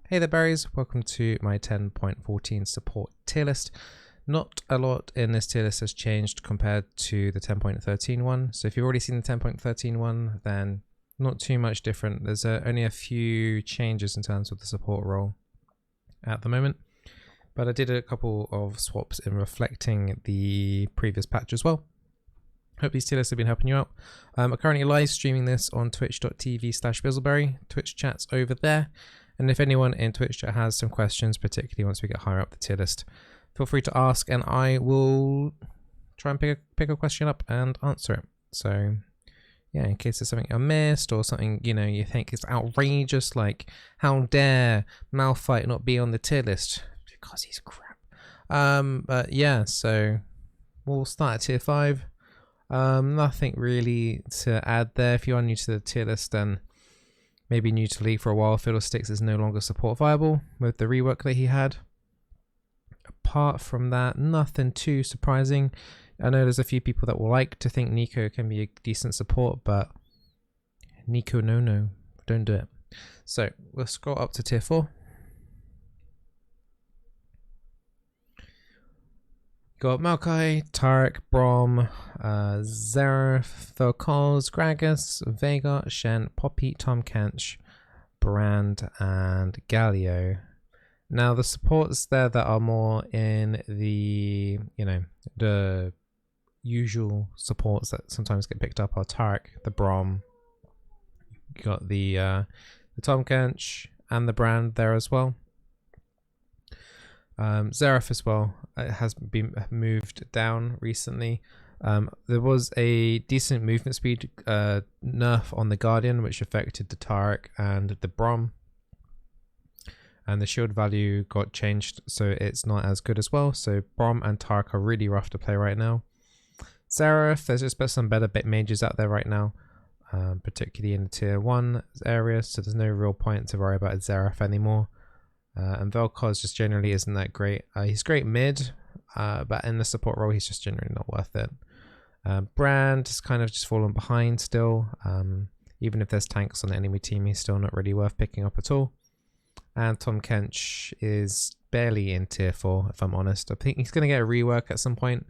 Hey there berries, welcome to my 10.14 support tier list. Not a lot in this tier list has changed compared to the 10.13 one. So if you've already seen the 10.13 one, then not too much different. There's only a few changes in terms of the support role at the moment. But I did a couple of swaps in reflecting the previous patch as well. Hope these tier lists have been helping you out. I'm currently live streaming this on twitch.tv/Bizzleberry. Twitch chat's over there. And if anyone in Twitch chat has some questions, particularly once we get higher up the tier list, feel free to ask and I will try and pick a question up and answer it. So yeah, in case there's something I missed or something, you know, you think is outrageous, like how dare Malphite not be on the tier list because he's crap. But yeah, so we'll start at tier 5. Nothing really to add there. If you are new to the tier list, then maybe new to League for a while, Fiddlesticks is no longer support viable with the rework that he had. Apart from that, nothing too surprising. I know there's a few people that will like to think Nico can be a decent support, but Nico, no, don't do it. So we'll scroll up to tier 4. Got Maokai, Tarek, Brom, Zeref, Vel'Koz, Gragas, Vega, Shen, Poppy, Tom Kench, Brand, and Galio. Now the supports there that are more in the, you know, the usual supports that sometimes get picked up are Tarek, the Brom. You got the Tom Kench and the Brand there as well. Zeref as well has been moved down recently. There was a decent movement speed nerf on the Guardian, which affected the Tarek and the Brom, and the shield value got changed, so it's not as good as well. So Brom and Tarek are really rough to play right now. Zeref, there's just some better bit mages out there right now, particularly in the tier 1 area, so there's no real point to worry about Zeref anymore. And Vel'Koz just generally isn't that great. He's great mid, but in the support role, he's just generally not worth it. Brand has kind of just fallen behind still. Even if there's tanks on the enemy team, he's still not really worth picking up at all. And Tom Kench is barely in tier 4, if I'm honest. I think he's going to get a rework at some point.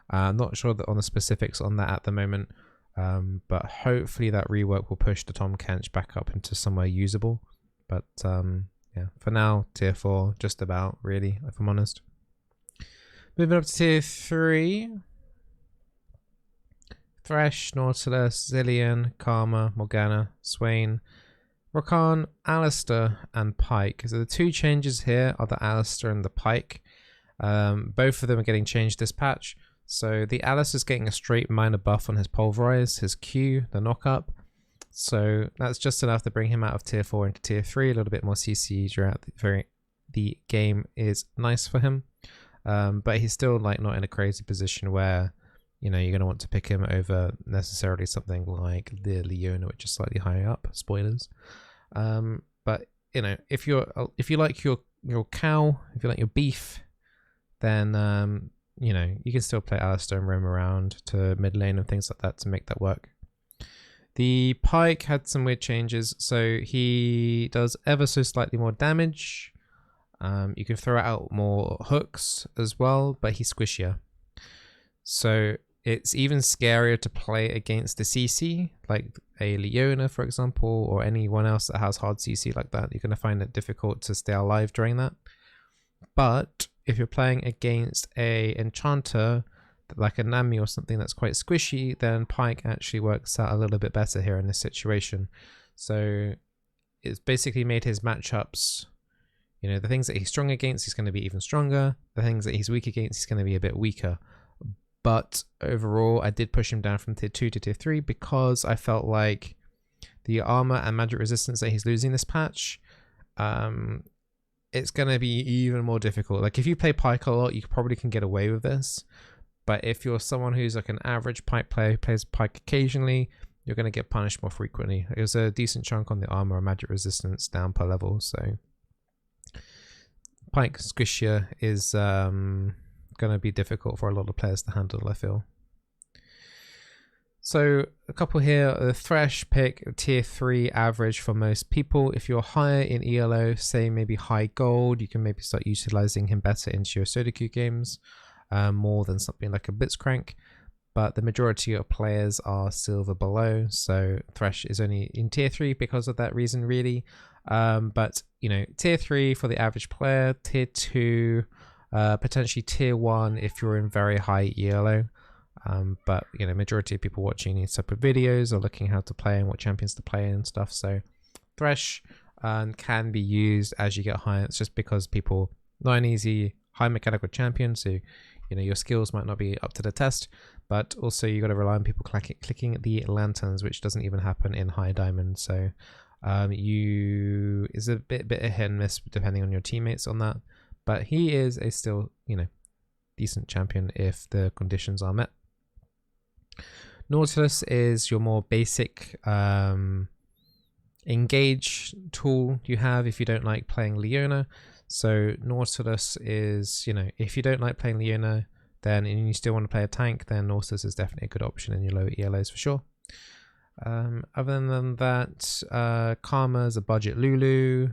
I'm not sure on the specifics on that at the moment. But hopefully that rework will push the Tom Kench back up into somewhere usable. But yeah, for now, tier 4, just about, really, if I'm honest. Moving up to tier 3. Thresh, Nautilus, Zillion, Karma, Morgana, Swain, Rakan, Alistair, and Pyke. So the two changes here are the Alistair and the Pyke. Both of them are getting changed this patch. So the Alistair is getting a straight minor buff on his Pulverize, his Q, the knock-up. So that's just enough to bring him out of tier 4 into tier 3. A little bit more CC throughout the game is nice for him. But he's still like not in a crazy position where, you know, you're going to want to pick him over necessarily something like the Leona, which is slightly higher up. Spoilers. But you know, if you like your cow, if you like your beef, then you know, you can still play Alistair and roam around to mid lane and things like that to make that work. The Pyke had some weird changes, so he does ever so slightly more damage. You can throw out more hooks as well, but he's squishier. So it's even scarier to play against the CC, like a Leona, for example, or anyone else that has hard CC like that. You're going to find it difficult to stay alive during that. But if you're playing against a Enchanter, like a Nami or something that's quite squishy, then Pyke actually works out a little bit better here in this situation. So it's basically made his matchups, you know, the things that he's strong against, he's going to be even stronger. The things that he's weak against, he's going to be a bit weaker. But overall, I did push him down from tier 2 to tier 3 because I felt like the armor and magic resistance that he's losing this patch, it's going to be even more difficult. Like if you play Pyke a lot, you probably can get away with this. But if you're someone who's like an average Pyke player who plays Pyke occasionally, you're going to get punished more frequently. It was a decent chunk on the armor and magic resistance down per level. So Pyke squishier is going to be difficult for a lot of players to handle, I feel. So a couple here, the Thresh pick tier 3 average for most people. If you're higher in ELO, say maybe high gold, you can maybe start utilizing him better into your solo queue games, more than something like a Blitzcrank. But the majority of players are silver below, so Thresh is only in tier 3 because of that reason, really. But you know, tier 3 for the average player, tier 2, potentially tier 1 if you're in very high ELO. But you know, majority of people watching these type of videos are looking how to play and what champions to play and stuff. So Thresh can be used as you get higher. It's just because people not an easy high mechanical champion, so you know your skills might not be up to the test. But also you got to rely on people clicking the lanterns, which doesn't even happen in high diamond. So you is a bit of hit and miss depending on your teammates on that. But he is a still, you know, decent champion if the conditions are met. Nautilus is your more basic engage tool you have if you don't like playing Leona. So Nautilus is, you know, if you don't like playing Leona, then and you still want to play a tank, then Nautilus is definitely a good option in your low ELOs for sure. Other than that, Karma is a budget Lulu.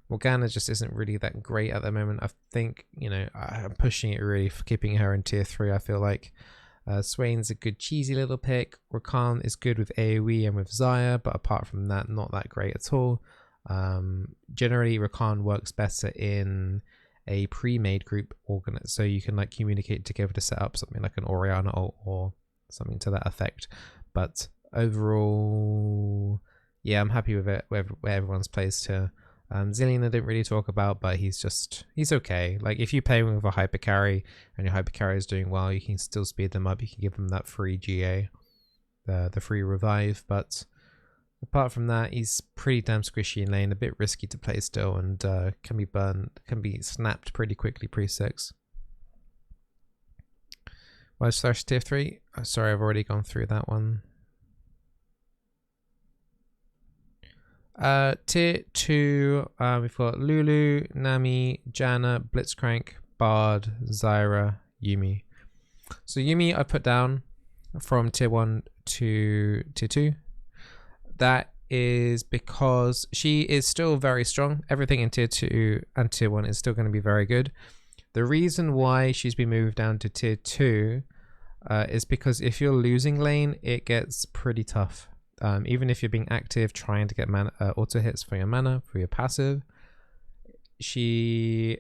Morgana just isn't really that great at the moment. I think, you know, I'm pushing it really for keeping her in tier 3, I feel like. Swain's a good cheesy little pick. Rakan is good with AoE and with Xayah, but apart from that, not that great at all. Generally, Rakan works better in a pre-made group so you can like communicate together to set up something like an Orianna or something to that effect. But overall, yeah, I'm happy with it where everyone's placed here. Zilean I didn't really talk about, but he's okay. Like if you play with a hyper carry and your hyper carry is doing well, you can still speed them up. You can give them that free GA, the free revive. But apart from that, he's pretty damn squishy in lane, a bit risky to play still, and can be snapped pretty quickly pre-6. Why Thresh tier 3? Oh, sorry, I've already gone through that one. Tier 2, we've got Lulu, Nami, Janna, Blitzcrank, Bard, Zyra, Yuumi. So Yuumi I put down from tier 1 to tier 2. That is because she is still very strong. Everything in tier 2 and tier 1 is still going to be very good. The reason why she's been moved down to tier 2 is because if you're losing lane, it gets pretty tough. Even if you're being active, trying to get mana, auto hits for your mana, for your passive, it's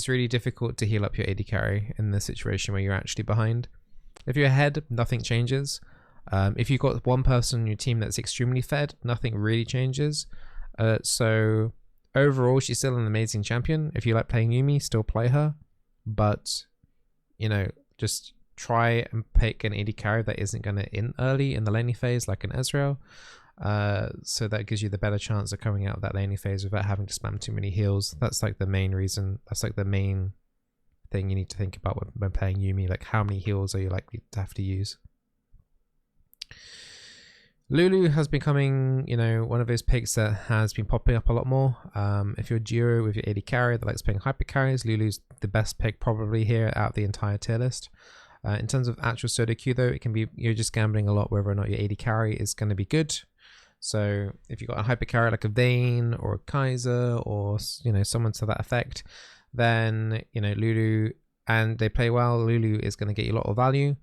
really difficult to heal up your AD carry in the situation where you're actually behind. If you're ahead, nothing changes. If you've got one person on your team that's extremely fed, nothing really changes. So overall, she's still an amazing champion. If you like playing Yuumi, still play her. But, you know, just try and pick an AD carry that isn't going to in early in the laning phase, like an Ezreal. So that gives you the better chance of coming out of that laning phase without having to spam too many heals. That's like the main reason. That's like the main thing you need to think about when playing Yuumi. Like, how many heals are you likely to have to use? Lulu has been becoming, you know, one of those picks that has been popping up a lot more. If you're a duo with your AD carry that likes playing hyper carries, Lulu's the best pick probably here out of the entire tier list. In terms of actual solo queue though, it can be, you're just gambling a lot whether or not your AD carry is going to be good. So if you've got a hyper carry like a Vayne or a Kaiser or, you know, someone to that effect, then, you know, Lulu, and they play well, Lulu is going to get you a lot of value.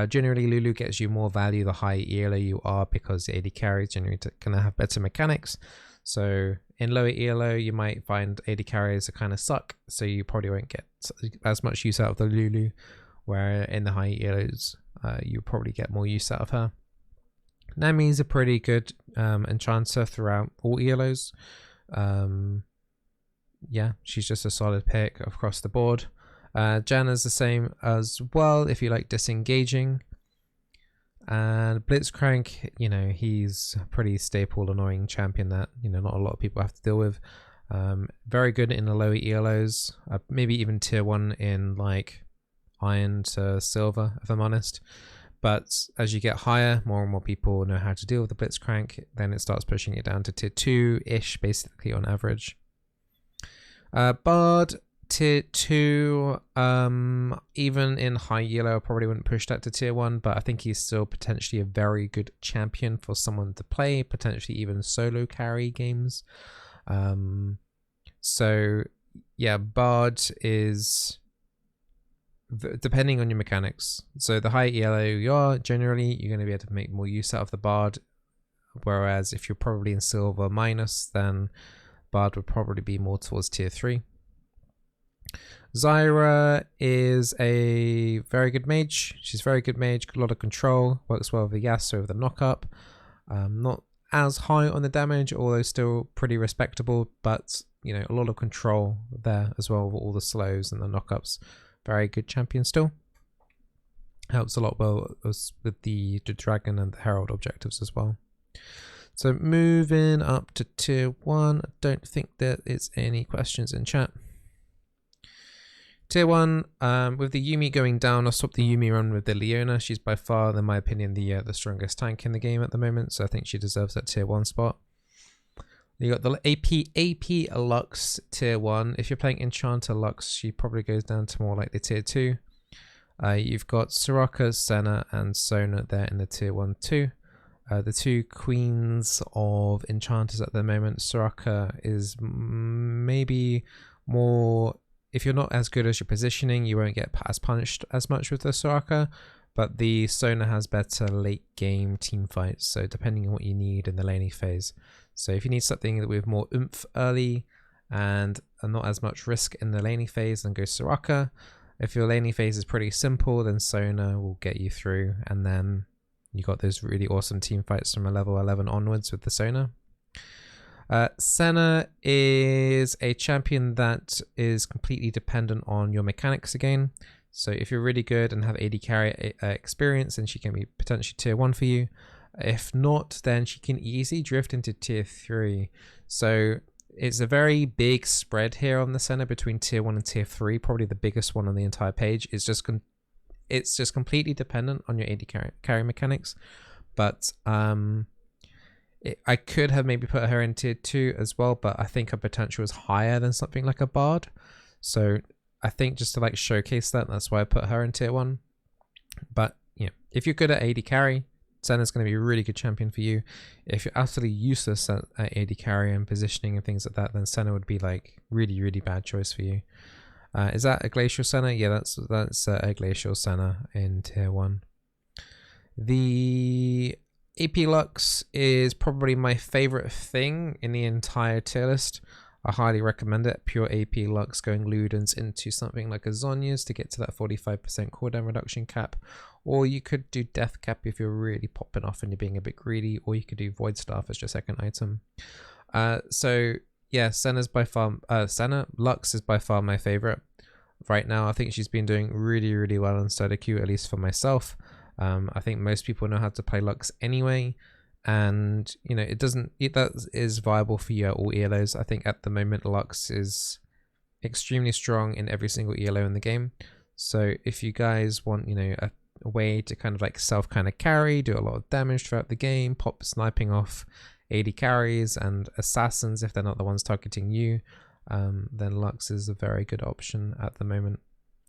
Generally, Lulu gets you more value the higher ELO you are, because the AD carry is generally going to have better mechanics. So in lower ELO, you might find AD carries kind of suck, so you probably won't get as much use out of the Lulu, where in the high ELOs, you probably get more use out of her. Nami is a pretty good enchanter throughout all ELOs. Yeah, she's just a solid pick across the board. Janna's the same as well if you like disengaging. And Blitzcrank, you know, he's a pretty staple, annoying champion that, you know, not a lot of people have to deal with. Very good in the lower ELOs, maybe even tier 1 in like iron to silver, if I'm honest. But as you get higher, more and more people know how to deal with the Blitzcrank. Then it starts pushing it down to tier 2-ish, basically on average. Bard, tier 2, even in high yellow, I probably wouldn't push that to tier 1, but I think he's still potentially a very good champion for someone to play, potentially even solo carry games. So yeah, Bard is depending on your mechanics. So the high yellow you are, generally you're going to be able to make more use out of the Bard, whereas if you're probably in silver minus, then Bard would probably be more towards tier 3. Zyra is a very good mage. She's a very good mage, a lot of control, works well with the Yasuo with the knock-up. Not as high on the damage, although still pretty respectable, but you know, a lot of control there as well with all the slows and the knock-ups. Very good champion still. Helps a lot well with the dragon and the herald objectives as well. So moving up to tier 1, I don't think there is any questions in chat. Tier 1, with the Yuumi going down, I'll swap the Yuumi run with the Leona. She's by far, in my opinion, the strongest tank in the game at the moment, so I think she deserves that tier 1 spot. You got the AP Lux tier 1. If you're playing Enchanter Lux, she probably goes down to more like the tier 2. You've got Soraka, Senna, and Sona there in the tier 1 too. The two queens of enchanters at the moment. Soraka is maybe more, if you're not as good as your positioning, you won't get as punished as much with the Soraka, but the Sona has better late game team fights, so depending on what you need in the laning phase. So if you need something with more oomph early and not as much risk in the laning phase, then go Soraka. If your laning phase is pretty simple, then Sona will get you through, and then you got those really awesome team fights from a level 11 onwards with the Sona. Senna is a champion that is completely dependent on your mechanics again. So if you're really good and have AD carry experience, then she can be potentially tier 1 for you. If not, then she can easily drift into tier 3. So it's a very big spread here on the Senna between tier 1 and tier 3, probably the biggest one on the entire page. It's just completely dependent on your AD carry mechanics. But I could have maybe put her in tier 2 as well, but I think her potential is higher than something like a Bard. So I think just to like showcase that, that's why I put her in tier 1. But yeah, if you're good at AD carry, Senna's going to be a really good champion for you. If you're absolutely useless at AD carry and positioning and things like that, then Senna would be like really, really bad choice for you. Is that a Glacial Senna? Yeah, that's a Glacial Senna in tier 1. The AP Lux is probably my favorite thing in the entire tier list. I highly recommend it. Pure AP Lux going Ludens into something like a Zhonya's to get to that 45% cooldown reduction cap. Or you could do Death Cap if you're really popping off and you're being a bit greedy. Or you could do Void Staff as your second item. So yeah, Lux is by far my favorite right now. I think she's been doing really, really well in solo queue, at least for myself. I think most people know how to play Lux anyway, and you know that is viable for you at all ELOs. I think at the moment Lux is extremely strong in every single ELO in the game. So if you guys want, you know, a way to kind of like self kind of carry, do a lot of damage throughout the game, pop sniping off AD carries and assassins if they're not the ones targeting you, then Lux is a very good option at the moment.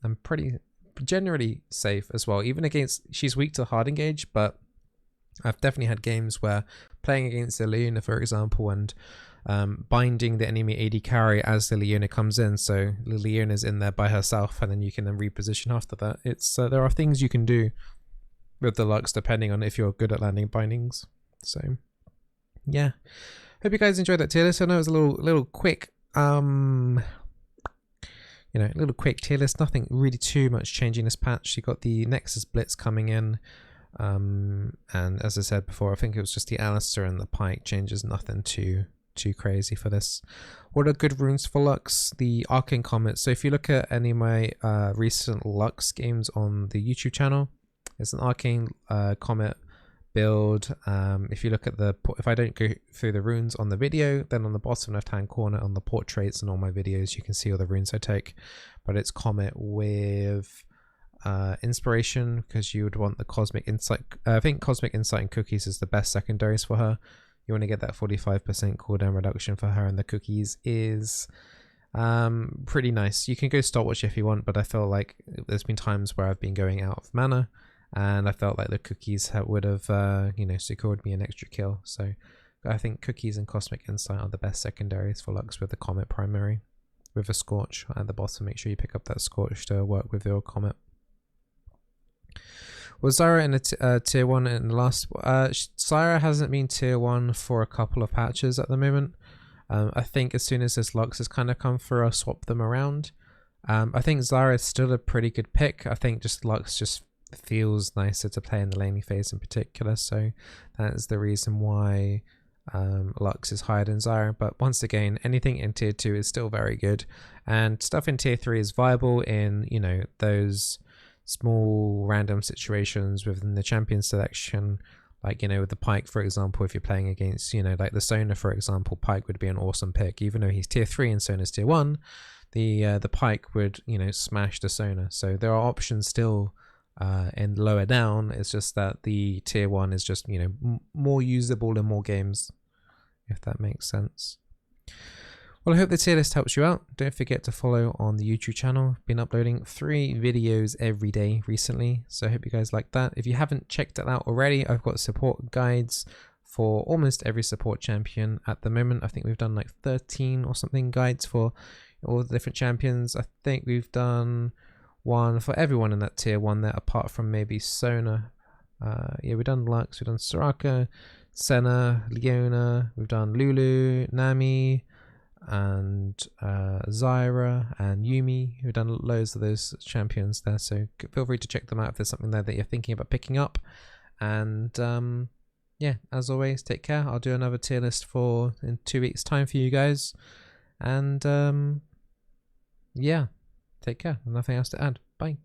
I'm pretty generally safe as well, even against, she's weak to hard engage, but I've definitely had games where playing against the Leona, for example, and binding the enemy AD carry as the Leona comes in, so the Leona's in there by herself and then you can then reposition after that. It's there are things you can do with the Lux depending on if you're good at landing bindings. So yeah, hope you guys enjoyed that tier list. I know it was a little quick you know, a little quick tier list, nothing really too much changing this patch. You got the Nexus Blitz coming in, and as I said before, I think it was just the Alistair and the Pike changes, nothing too crazy for this. What are good runes for Lux? The Arcane Comet. So if you look at any of my recent Lux games on the YouTube channel, there's an Arcane Comet build. If you look at if I don't go through the runes on the video, then on the bottom left hand corner on the portraits and all my videos, you can see all the runes I take. But it's Comet with inspiration, because you would want the Cosmic Insight. I think Cosmic Insight and Cookies is the best secondaries for her. You want to get that 45% cooldown reduction for her, and the Cookies is Pretty nice. You can go stopwatch if you want, but I feel like there's been times where I've been going out of mana, and I felt like the cookies would have, you know, secured me an extra kill. So I think cookies and Cosmic Insight are the best secondaries for Lux with the Comet primary. With a Scorch at the bottom, make sure you pick up that Scorch to work with your Comet. Was Zyra in a tier 1 in the last? Zyra hasn't been tier 1 for a couple of patches at the moment. I think as soon as this Lux has kind of come through, I'll swap them around. I think Zyra is still a pretty good pick. I think just Lux just feels nicer to play in the laning phase in particular, so that is the reason why Lux is higher than Zyra. But once again, anything in tier 2 is still very good, and stuff in tier 3 is viable in, you know, those small random situations within the champion selection. Like, you know, with the Pyke, for example, if you're playing against, you know, like the Sona, for example, Pyke would be an awesome pick. Even though he's tier 3 and Sona's tier 1, the Pyke would, you know, smash the Sona. So there are options still in lower down. It's just that the tier 1 is just, you know, more usable in more games, if that makes sense. Well, I hope the tier list helps you out. Don't forget to follow on the YouTube channel. I've been uploading 3 videos every day recently, so I hope you guys like that. If you haven't checked it out already, I've got support guides for almost every support champion at the moment. I think we've done like 13 or something guides for all the different champions. I think we've done one for everyone in that tier 1 there, apart from maybe Sona. Yeah, we've done Lux, we've done Soraka, Senna, Leona, we've done Lulu, Nami, and Zyra and Yumi. We've done loads of those champions there, so feel free to check them out if there's something there that you're thinking about picking up. And yeah, as always, take care. I'll do another tier list in 2 weeks time for you guys, and yeah, take care. Nothing else to add. Bye.